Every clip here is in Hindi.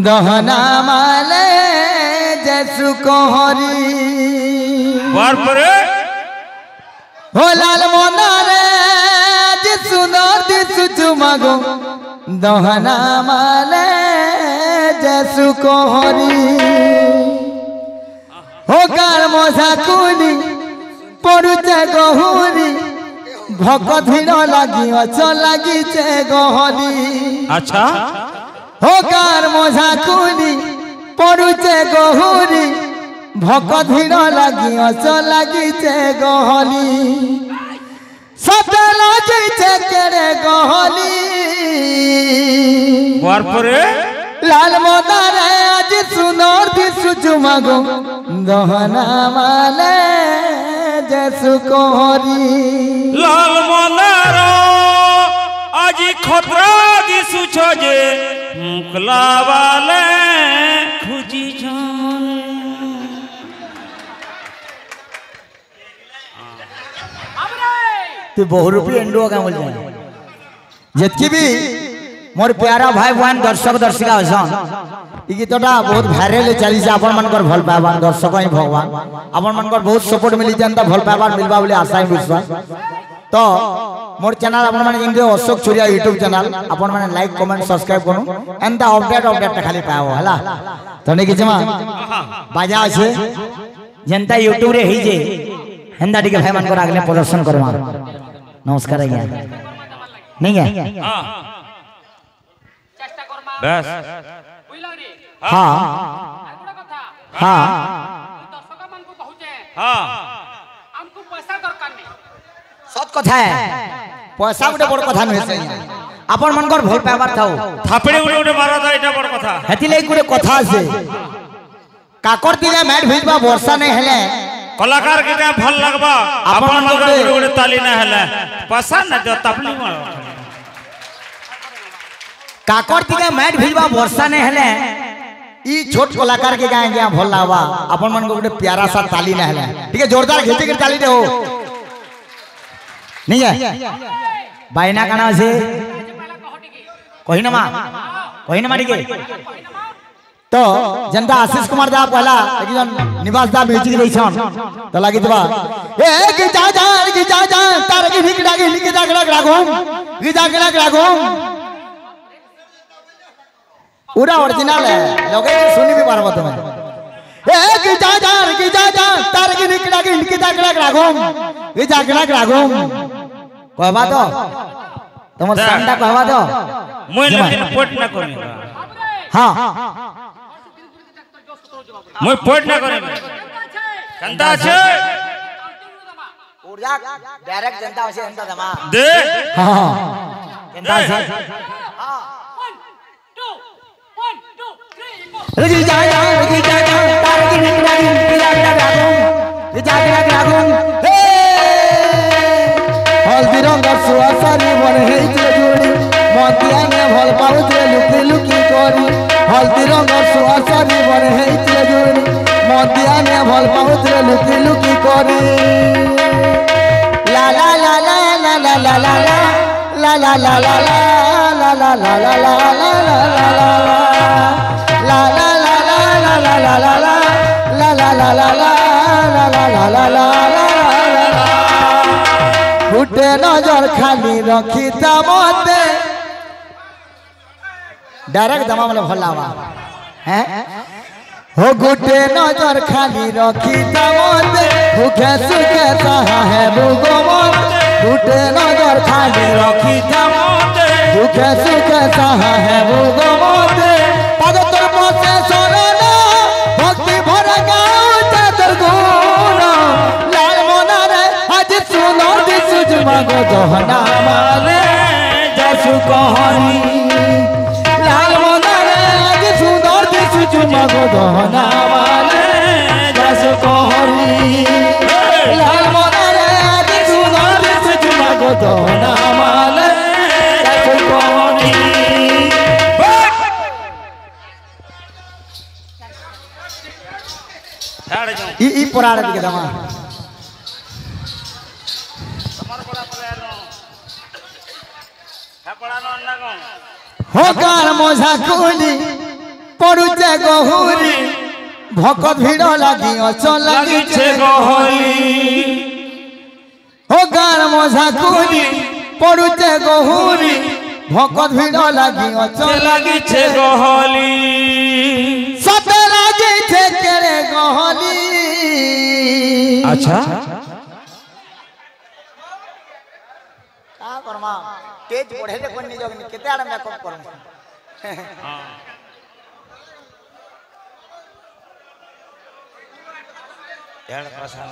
दहना माले जैसु कोहरी बार परे हो लाल मोनारे सुंदर दिसु चुमागो दहना माले जैसु कोहरी हो कार मोसा कुनी पड़ुचे गहुरी भक धीर लगी अच लगी चे गहरी अच्छा हो कार मोसा कुनी पड़ुचे गहुरी भक धीर लगी अच लगी चे गहली सते लगी चे केरे गहली बार परे लाल मोदारे आज सुनोर दिसु चुमागो दहना माले जैसु कोहरी लाल मोनारो आज खतरा दिसु छोजे मुकला वाले खुजी जान तू बहुरूपी एंडो का बोल जाए जितकी भी मोर प्यारा भाई बहन दर्शक दर्शिका असन ई गीतटा बहुत भाइरल चली से आपण मनकर भल पाबान दर्शक ही भगवान आपण मनकर बहुत सपोर्ट मिली जानता भल पाबान मिलबा बोले आशा ही विश्वास तो मोर चैनल आपण माने इंद्र अशोक चुरिया यूट्यूब चैनल आपण माने लाइक कमेंट सब्सक्राइब करू एंता अपडेट खाली पाओ हला तो ने किजमा बाजा আছে जनता यूट्यूब रे ही जे हेंदा टिके भाई मनकर आगले प्रदर्शन करवा नमस्कार आज्ञा नहीं है बस हाँ हाँ सत कथा है पैसा गोटे बड़ कथा नुहे से आपण मनकर भल पाबार थाओ थापड़े उडे मारा था एटा बड़ कथा हेति ले गोटे कथा से काकर दिले मैट भिजबा वर्षा नहीं हेले कलाकार के क्या भल लगबा अपन मनकर उडे ताली ना हेले पैसा न जो तपली मारो काकर दिले मैट भिजबा वर्षा नहीं हेले ई छोट कलाकार के गाय गया भल लागबा अपन मन को गोटे प्यारा सा ताली ना हेले ठीक है जोरदार घेचे के ताली दे हो नहीं है बायना काना से कही ना मारी के तो जनता आशीष कुमार दा पहला लेकिन निवास दा म्यूजिक दै छन तो लागि दबा ए कि जा तार की हिक डागी लिख दागला रागो पूरा ओरिजिनल है लोगे सुनी भी पारबो तुम ए कि जा तार की हिक डागी लिख दागला रागो कहबा तो तुम संडा कहबा तो मोय लेकिन पोट ना करी हां मोय पोट ना करी कंता छे उड़जा डायरेक्ट जनता से जनता दमा दे हां जनता से हां 1 2 1 2 3 रुक जा तार की निकला रागो हे हल्दी रंग सुआसरी मन हेइते जोड़ी मतिया ने भल पाउते लुकी करी हल्दी रंग सुआसरी मन हेइते जोड़ी मतिया ने भल पाउते लुकी करी ला ला ला ला ला ला ला ला ला ला ला ला ला ला ला ला ला ला ला फुटे नजर खाली रखी मते डायरेक्ट दमा मतलब भलावा हैं हो गुटे नजर खाली रखी मते भूखे सुखे सहा है बुगो मते गुटे नजर खाली रखी मते भूखे सुखे सहा है बुगो मते पगतर मोसे सोना भक्ति भरा गाओ तेतर गुण लाल मोना रे आज सुनो दिसु जुमागो दहना माले जसु कोहरी लाल मोना रे आज सुनो दिसु जुमागो दहना माले जसु कोहरी लाल मोना रे आज सुनो दिसु जुमागो दहना माले जसु कोहरी ई पुराण के दमा हो कार मोजा कुली पड़ গহুরি ভকত ভিড় লাগি অচল লাগিছে গহলি ও গার মজা কুনি পড়ুছে গহুরি ভকত ভিড় লাগি অচল লাগিছে গহলি সতে লাগিছে কেরে গহলি আচ্ছা का करमा तेज बढ़े रे कोनी जगनी केते आड़ मेकअप करम यार प्रसाद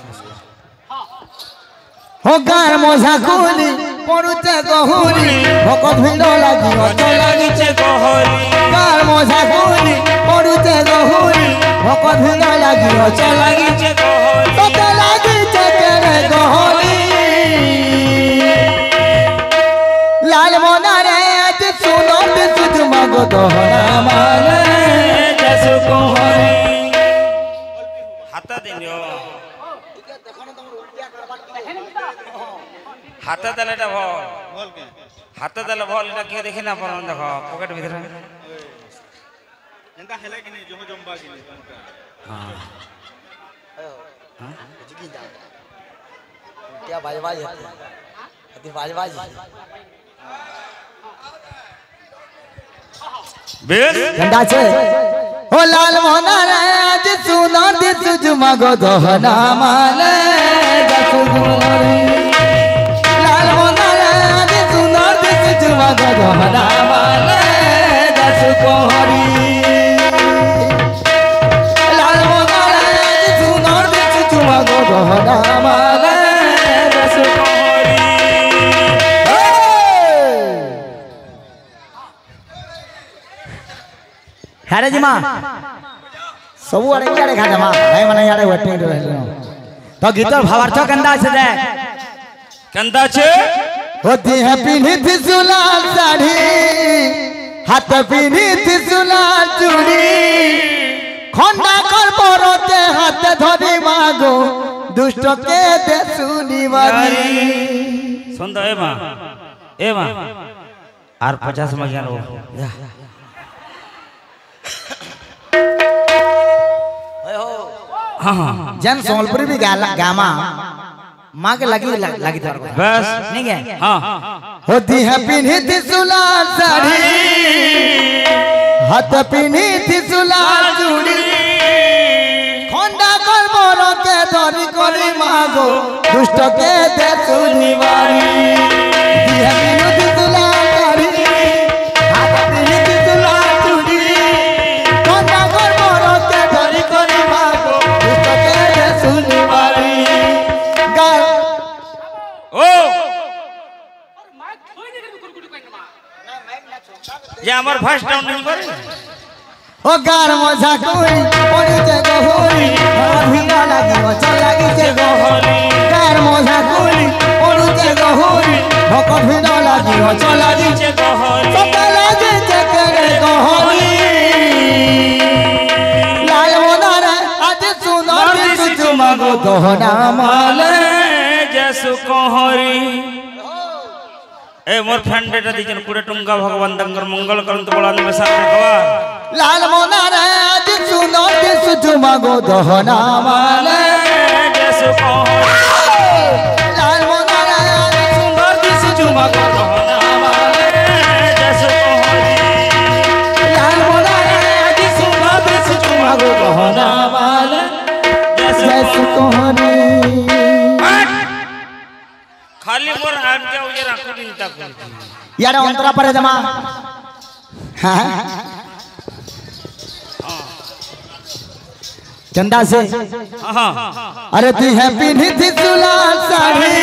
हो गार मोजा कुनी पड़ुते गहुरी भकत भिड़ लागी अचल লাগিছে গহলি गार मोजा कुनी पड़ुते गहुरी भकत भिड़ लागी अचल লাগিছে গহলি सते লাগিছে केरे गहली लाल मोनारे आज सुनो तुझ मगो दोहरा माले जसु गहली हाथ दियो हाथ देलेटा भल हाथ देले भल এটা কি দেখি না পরন দেখো পকেট ভিতরে एंता हेला कि नहीं जो जंबा कि नहीं हां हां जी जा क्या बाजबाज है अति बाजबाज बेस झंडा छे ओ लाल मोहना रे आज सुनो दिस मगो दोहना माले जसु गुरी लाल मोहना रे आज सुनो दिस मगो दोहना माले जसु कोहरी लाल मोहना रे आज सुनो दिस मगो दोहना माले जसु कोहरी हारे जी मां सब आड़े याड़े खा मां भाई माने याड़े वटे रहलो तो गीतर भावार्थ कंदा छे दे कंदा छे होती है पिनी त्रिशूलाल साड़ी हाथ पिनी त्रिशूलाल चूड़ी खंडा कर परोते हाथ धरी मागो दुष्ट के दे सुनिवारी सुन दो ए मां আর 50 में गया लो हाँ जन सोलपुरी भी गामा माँ के लगी लगी दर बस नहीं है हाँ होती है पिनी त्रिशूलाल साड़ी हाथ पिनी त्रिशूलाल चूड़ी खंडा कर मोरो के धरी करी मागो दुष्ट के दे सुनिवारी होती है पिनी त्रिशूलाल साड़ी हाथ पिनी त्रिशूलाल चूड़ी खंडा कर मोरो के धरी करी मागो दुष्ट के दे सुनिवारी गाय ओ ये हमार फर्स्ट डाउन नहीं करे ओ गार मजा कोई पड़ी जे गहोरी भिंगा लागी मजा लागी जे गहोरी गार मजा कोई पड़ी जे गहोरी भकत भिंगा लागी मजा लागी नीचे गहली सदा लागी जे करे गहोरी लाल मोनारा आज सुनो दिस तुमगो दोहना माले जसु कोहरी ए मोर फ्रेंड एटा दिजन कुड़े टुंगा भगवान दंगर मंगल करंत बड़ा में सामने कवा लाल मोनारा आज सुनो दिस तुमगो दोहना माले जसु कोहरी लाल मोनारा आज सुंदर दिस जुमा को रहना वाले जसु कोहरी लाल मोनारा आज सुनो दिस तुमगो दोहना माले जसु जैसे कोहनी खाली मोर आन के उजे राखू चिंता कर यार अंतरा पर जमा हाँ चंदा से हां अरे ती है पिनी थी सुलाल साड़ी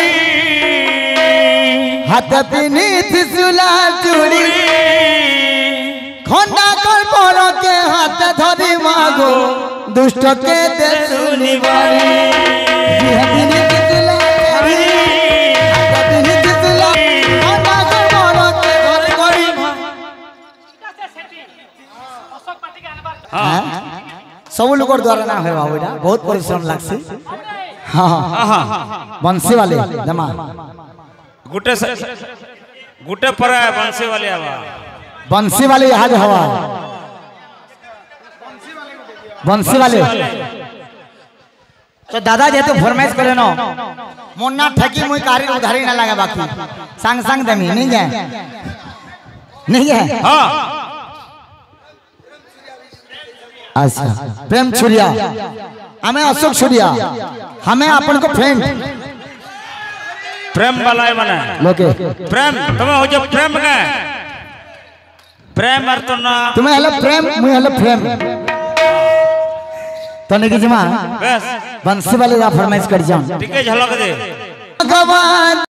हाथ पिनी थी सुलाल चूड़ी खंडा कर परो के हाथ धरी मागो दुष्ट के दे सुनिवारी ती है पिनी थी सुलाल साड़ी हाथ पिनी थी सुलाल खंडा कर परो के धरी करी हां सब लोग द्वारा ना है बाबू बेटा बहुत परिश्रम लागसी हाँ हाँ बंसी वाले जमा गुटे पर बंसी वाले आवा बंसी वाले आज हवा बंसी वाले तो दादा जेतु फरमाइश करे न मुन्ना ठकी मुई कारी उधारी ना लगा बाकी संग संग देमी नहीं है हाँ अच्छा प्रेम छुरिया हमें अशोक छुरिया हमें अपन को फ्रेंड प्रेम वाला है मने लोके प्रेम तुम्हें हो जो प्रेम का प्रेम अर्थ ना तुम्हें हेलो प्रेम मुझे हेलो प्रेम तो नहीं की बस बंसी वाले का फरमाइश कर जाऊं ठीक है झलक दे भगवान